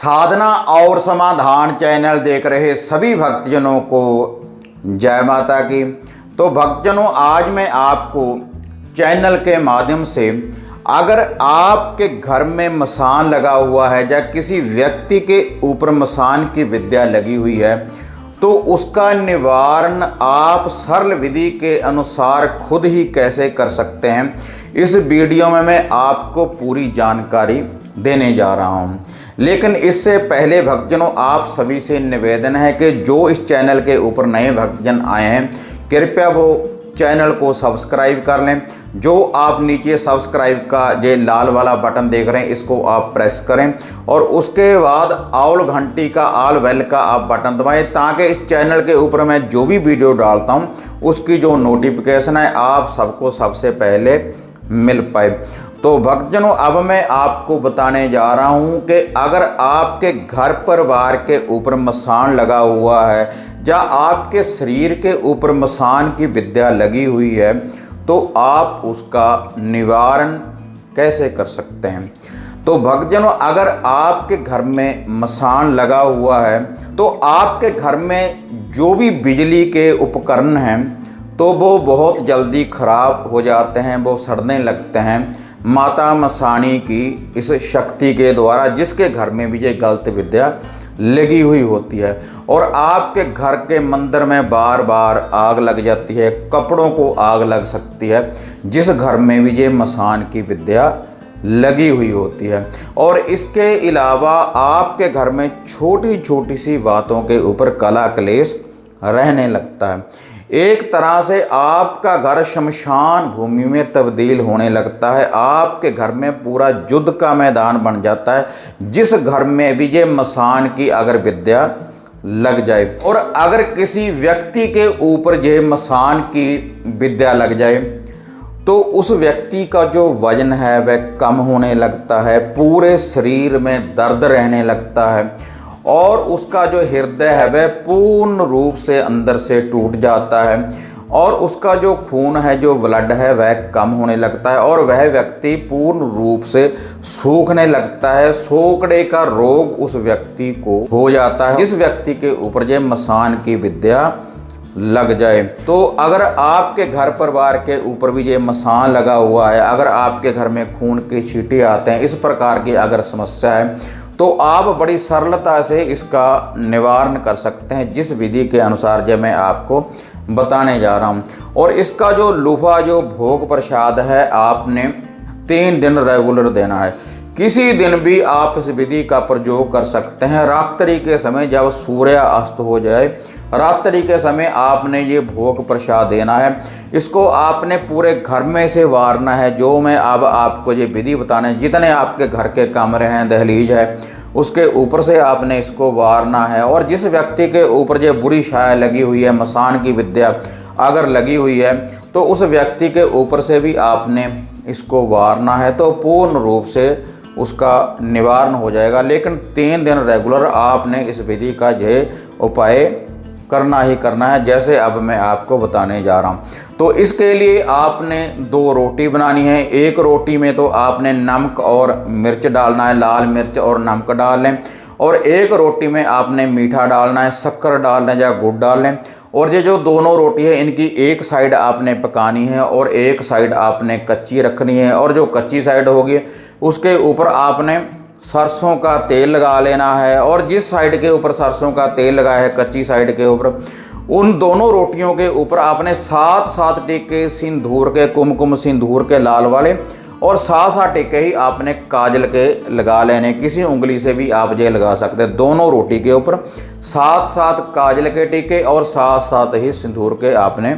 साधना और समाधान चैनल देख रहे सभी भक्तजनों को जय माता की। तो भक्तजनों, आज मैं आपको चैनल के माध्यम से अगर आपके घर में मसान लगा हुआ है या किसी व्यक्ति के ऊपर मसान की विद्या लगी हुई है तो उसका निवारण आप सरल विधि के अनुसार खुद ही कैसे कर सकते हैं, इस वीडियो में मैं आपको पूरी जानकारी देने जा रहा हूं। लेकिन इससे पहले भक्तजनों, आप सभी से निवेदन है कि जो इस चैनल के ऊपर नए भक्तजन आए हैं कृपया वो चैनल को सब्सक्राइब कर लें। जो आप नीचे सब्सक्राइब का ये लाल वाला बटन देख रहे हैं इसको आप प्रेस करें और उसके बाद ऑल घंटी का ऑल बेल का आप बटन दबाएं ताकि इस चैनल के ऊपर मैं जो भी वीडियो डालता हूं उसकी जो नोटिफिकेशन है आप सबको सबसे पहले मिल पाए। तो भक्तजनों, अब मैं आपको बताने जा रहा हूं कि अगर आपके घर परिवार के ऊपर मसान लगा हुआ है या आपके शरीर के ऊपर मसान की विद्या लगी हुई है तो आप उसका निवारण कैसे कर सकते हैं। तो भक्तजनों, अगर आपके घर में मसान लगा हुआ है तो आपके घर में जो भी बिजली के उपकरण हैं तो वो बहुत जल्दी खराब हो जाते हैं, वो सड़ने लगते हैं माता मसानी की इस शक्ति के द्वारा, जिसके घर में भी ये गलत विद्या लगी हुई होती है। और आपके घर के मंदिर में बार बार आग लग जाती है, कपड़ों को आग लग सकती है जिस घर में भी ये मसान की विद्या लगी हुई होती है। और इसके अलावा आपके घर में छोटी छोटी सी बातों के ऊपर कला क्लेश रहने लगता है। एक तरह से आपका घर शमशान भूमि में तब्दील होने लगता है, आपके घर में पूरा युद्ध का मैदान बन जाता है जिस घर में भी ये मसान की अगर विद्या लग जाए। और अगर किसी व्यक्ति के ऊपर ये मसान की विद्या लग जाए तो उस व्यक्ति का जो वजन है वह कम होने लगता है, पूरे शरीर में दर्द रहने लगता है और उसका जो हृदय है वह पूर्ण रूप से अंदर से टूट जाता है और उसका जो खून है, जो ब्लड है वह कम होने लगता है और वह व्यक्ति पूर्ण रूप से सूखने लगता है। सोकड़े का रोग उस व्यक्ति को हो जाता है जिस व्यक्ति के ऊपर ये मसान की विद्या लग जाए। तो अगर आपके घर परिवार के ऊपर भी ये मसान लगा हुआ है, अगर आपके घर में खून के छींटे आते हैं, इस प्रकार की अगर समस्या है तो आप बड़ी सरलता से इसका निवारण कर सकते हैं जिस विधि के अनुसार जो मैं आपको बताने जा रहा हूं। और इसका जो लुफा, जो भोग प्रसाद है, आपने 3 दिन रेगुलर देना है। किसी दिन भी आप इस विधि का प्रयोग कर सकते हैं। रात्रि के समय जब सूर्य अस्त हो जाए, रात्रि के समय आपने ये भोग प्रसाद देना है। इसको आपने पूरे घर में से वारना है। जो मैं अब आपको ये विधि बताने, जितने आपके घर के कमरे हैं, दहलीज है, उसके ऊपर से आपने इसको वारना है। और जिस व्यक्ति के ऊपर ये बुरी छाया लगी हुई है, मसान की विद्या अगर लगी हुई है तो उस व्यक्ति के ऊपर से भी आपने इसको वारना है तो पूर्ण रूप से उसका निवारण हो जाएगा। लेकिन 3 दिन रेगुलर आपने इस विधि का यह उपाय करना ही करना है, जैसे अब मैं आपको बताने जा रहा हूं। तो इसके लिए आपने 2 रोटी बनानी है। एक रोटी में तो आपने नमक और मिर्च डालना है, लाल मिर्च और नमक डाल लें। और एक रोटी में आपने मीठा डालना है, शक्कर डाल लें या गुड़ डाल लें। और ये जो दोनों रोटी है इनकी एक साइड आपने पकानी है और एक साइड आपने कच्ची रखनी है। और जो कच्ची साइड होगी उसके ऊपर आपने सरसों का तेल लगा लेना है। और जिस साइड के ऊपर सरसों का तेल लगा है, कच्ची साइड के ऊपर, उन दोनों रोटियों के ऊपर आपने 7 टीके सिंदूर के, कुमकुम सिंदूर के लाल वाले, और 7 टीके ही आपने काजल के लगा लेने। किसी उंगली से भी आप ये लगा सकते हैं। दोनों रोटी के ऊपर 7 काजल के टीके और 7 ही सिंदूर के आपने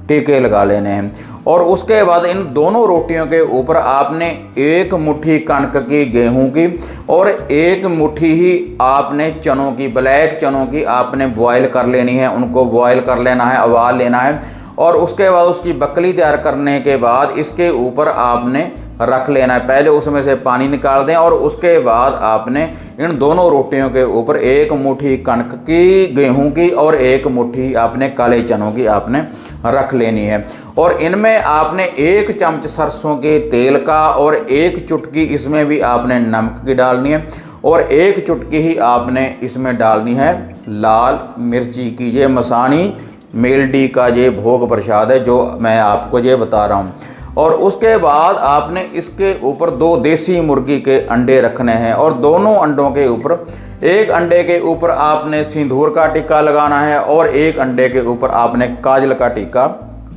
टीके लगा लेने हैं। और उसके बाद इन दोनों रोटियों के ऊपर आपने 1 मुट्ठी कणक की, गेहूं की, और 1 मुट्ठी ही आपने चनों की, ब्लैक चनों की आपने बॉयल कर लेनी है। उनको बॉयल कर लेना है, उबाल लेना है। और उसके बाद उसकी बकली तैयार करने के बाद इसके ऊपर आपने रख लेना है। पहले उसमें से पानी निकाल दें और उसके बाद आपने इन दोनों रोटियों के ऊपर 1 मुट्ठी कणक की, गेहूं की, और 1 मुट्ठी आपने काले चनों की आपने रख लेनी है। और इनमें आपने 1 चम्मच सरसों के तेल का और 1 चुटकी इसमें भी आपने नमक की डालनी है। और एक चुटकी ही आपने इसमें डालनी है लाल मिर्ची की। ये मसानी मेलडी का ये भोग प्रसाद है जो मैं आपको ये बता रहा हूँ। और उसके बाद आपने इसके ऊपर 2 देसी मुर्गी के अंडे रखने हैं और दोनों अंडों के ऊपर, एक अंडे के ऊपर आपने सिंदूर का टिक्का लगाना है और एक अंडे के ऊपर आपने काजल का टिक्का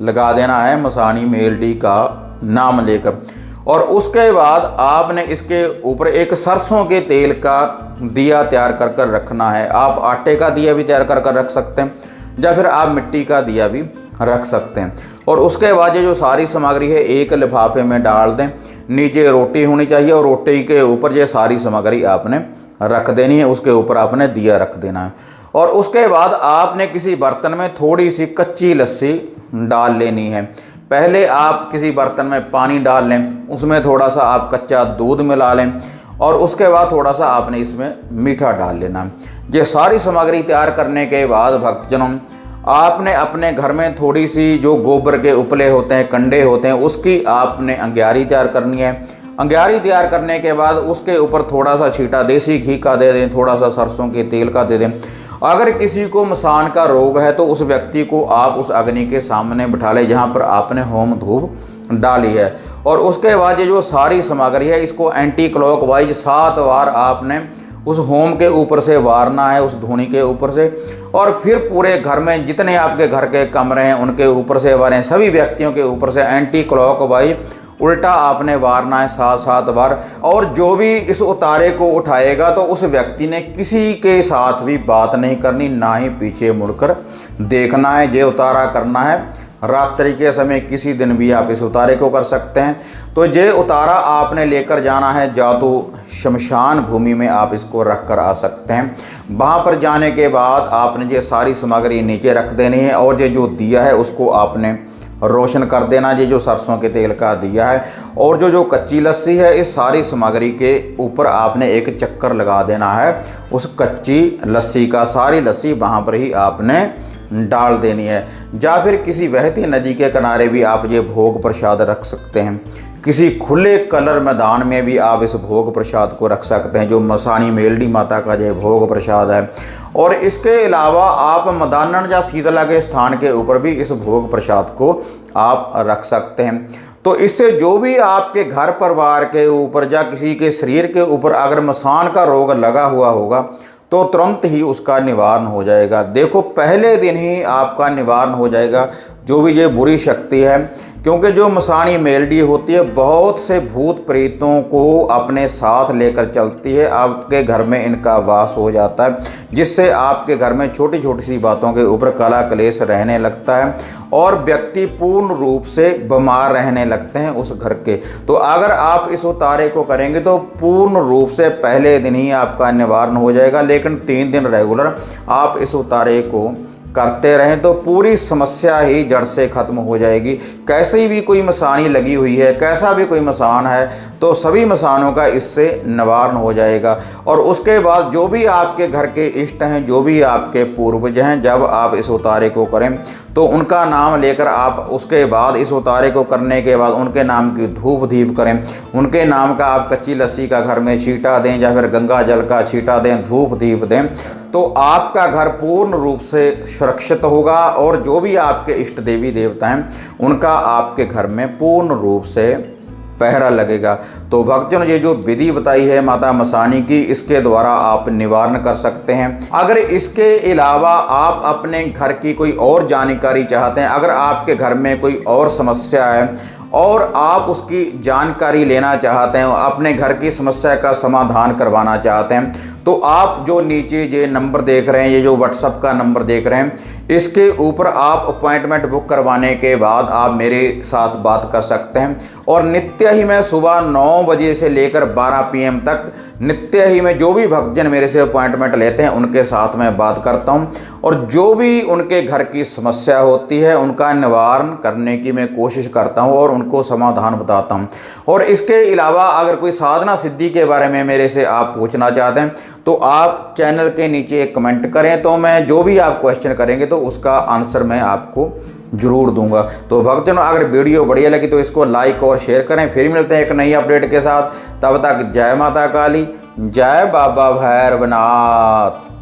लगा देना है मसानी मेलडी का नाम लेकर। और उसके बाद आपने इसके ऊपर एक सरसों के तेल का दिया तैयार कर कर रखना है। आप आटे का दिया भी तैयार कर कर रख सकते हैं या फिर आप मिट्टी का दिया भी रख सकते हैं। और उसके बाद ये जो सारी सामग्री है एक लिफाफे में डाल दें। नीचे रोटी होनी चाहिए और रोटी के ऊपर ये सारी सामग्री आपने रख देनी है, उसके ऊपर आपने दिया रख देना है। और उसके बाद आपने किसी बर्तन में थोड़ी सी कच्ची लस्सी डाल लेनी है। पहले आप किसी बर्तन में पानी डाल लें, उसमें थोड़ा सा आप कच्चा दूध मिला लें और उसके बाद थोड़ा सा आपने इसमें मीठा डाल लेना। ये सारी सामग्री तैयार करने के बाद भक्तजनों, आपने अपने घर में थोड़ी सी जो गोबर के उपले होते हैं, कंडे होते हैं, उसकी आपने अंग्यारी तैयार करनी है। अंग्यारी तैयार करने के बाद उसके ऊपर थोड़ा सा छींटा देसी घी का दे दें, थोड़ा सा सरसों के तेल का दे दें। अगर किसी को मसान का रोग है तो उस व्यक्ति को आप उस अग्नि के सामने बिठा लें जहाँ पर आपने होम धूप डाली है। और उसके बाद ये जो सारी सामग्री है इसको एंटी क्लॉकवाइज 7 बार आपने उस होम के ऊपर से वारना है, उस धूनी के ऊपर से। और फिर पूरे घर में जितने आपके घर के कमरे हैं उनके ऊपर से वारें, सभी व्यक्तियों के ऊपर से एंटी क्लॉकवाइज उल्टा आपने वारना है 7-7 बार। और जो भी इस उतारे को उठाएगा तो उस व्यक्ति ने किसी के साथ भी बात नहीं करनी, ना ही पीछे मुड़कर देखना है। ये उतारा करना है रात्रि के समय, किसी दिन भी आप इस उतारे को कर सकते हैं। तो ये उतारा आपने लेकर जाना है या तो शमशान भूमि में आप इसको रख कर आ सकते हैं। वहाँ पर जाने के बाद आपने ये सारी सामग्री नीचे रख देनी है और ये जो दिया है उसको आपने रोशन कर देना। ये जो सरसों के तेल का दिया है और जो कच्ची लस्सी है, इस सारी सामग्री के ऊपर आपने एक चक्कर लगा देना है उस कच्ची लस्सी का। सारी लस्सी वहाँ पर ही आपने डाल देनी है। या फिर किसी बहती नदी के किनारे भी आप ये भोग प्रसाद रख सकते हैं। किसी खुले कलर मैदान में भी आप इस भोग प्रसाद को रख सकते हैं, जो मसानी मेलडी माता का जो भोग प्रसाद है। और इसके अलावा आप मदानन या शीतला के स्थान के ऊपर भी इस भोग प्रसाद को आप रख सकते हैं। तो इससे जो भी आपके घर परिवार के ऊपर या किसी के शरीर के ऊपर अगर मसान का रोग लगा हुआ होगा तो तुरंत ही उसका निवारण हो जाएगा। देखो, पहले दिन ही आपका निवारण हो जाएगा जो भी ये बुरी शक्ति है। क्योंकि जो मसानी मेलडी होती है बहुत से भूत प्रेतों को अपने साथ लेकर चलती है, आपके घर में इनका वास हो जाता है, जिससे आपके घर में छोटी छोटी सी बातों के ऊपर कला कलेश रहने लगता है और व्यक्ति पूर्ण रूप से बीमार रहने लगते हैं उस घर के। तो अगर आप इस उतारे को करेंगे तो पूर्ण रूप से पहले दिन ही आपका निवारण हो जाएगा। लेकिन 3 दिन रेगुलर आप इस उतारे को करते रहें तो पूरी समस्या ही जड़ से खत्म हो जाएगी। कैसी भी कोई मसानी लगी हुई है, कैसा भी कोई मसान है, तो सभी मसानों का इससे निवारण हो जाएगा। और उसके बाद जो भी आपके घर के इष्ट हैं, जो भी आपके पूर्वज हैं, जब आप इस उतारे को करें तो उनका नाम लेकर आप उसके बाद इस उतारे को करने के बाद उनके नाम की धूप दीप करें। उनके नाम का आप कच्ची लस्सी का घर में छींटा दें या फिर गंगा जल का छींटा दें, धूप दीप दें, तो आपका घर पूर्ण रूप से सुरक्षित होगा। और जो भी आपके इष्ट देवी देवता हैं उनका आपके घर में पूर्ण रूप से पहरा लगेगा। तो भक्तजन, ये जो विधि बताई है माता मसानी की, इसके द्वारा आप निवारण कर सकते हैं। अगर इसके अलावा आप अपने घर की कोई और जानकारी चाहते हैं, अगर आपके घर में कोई और समस्या है और आप उसकी जानकारी लेना चाहते हैं, अपने घर की समस्या का समाधान करवाना चाहते हैं, तो आप जो नीचे ये नंबर देख रहे हैं, ये जो व्हाट्सएप का नंबर देख रहे हैं, इसके ऊपर आप अपॉइंटमेंट बुक करवाने के बाद आप मेरे साथ बात कर सकते हैं। और नित्य ही मैं सुबह 9 बजे से लेकर 12 PM तक नित्य ही मैं जो भी भक्तजन मेरे से अपॉइंटमेंट लेते हैं उनके साथ मैं बात करता हूं और जो भी उनके घर की समस्या होती है उनका निवारण करने की मैं कोशिश करता हूं और उनको समाधान बताता हूं। और इसके अलावा अगर कोई साधना सिद्धि के बारे में मेरे से आप पूछना चाहते हैं तो आप चैनल के नीचे एक कमेंट करें, तो मैं जो भी आप क्वेश्चन करेंगे तो उसका आंसर मैं आपको जरूर दूंगा। तो भक्तजनों, अगर वीडियो बढ़िया लगी तो इसको लाइक और शेयर करें। फिर मिलते हैं एक नई अपडेट के साथ। तब तक जय माता काली, जय बाबा भैरवनाथ।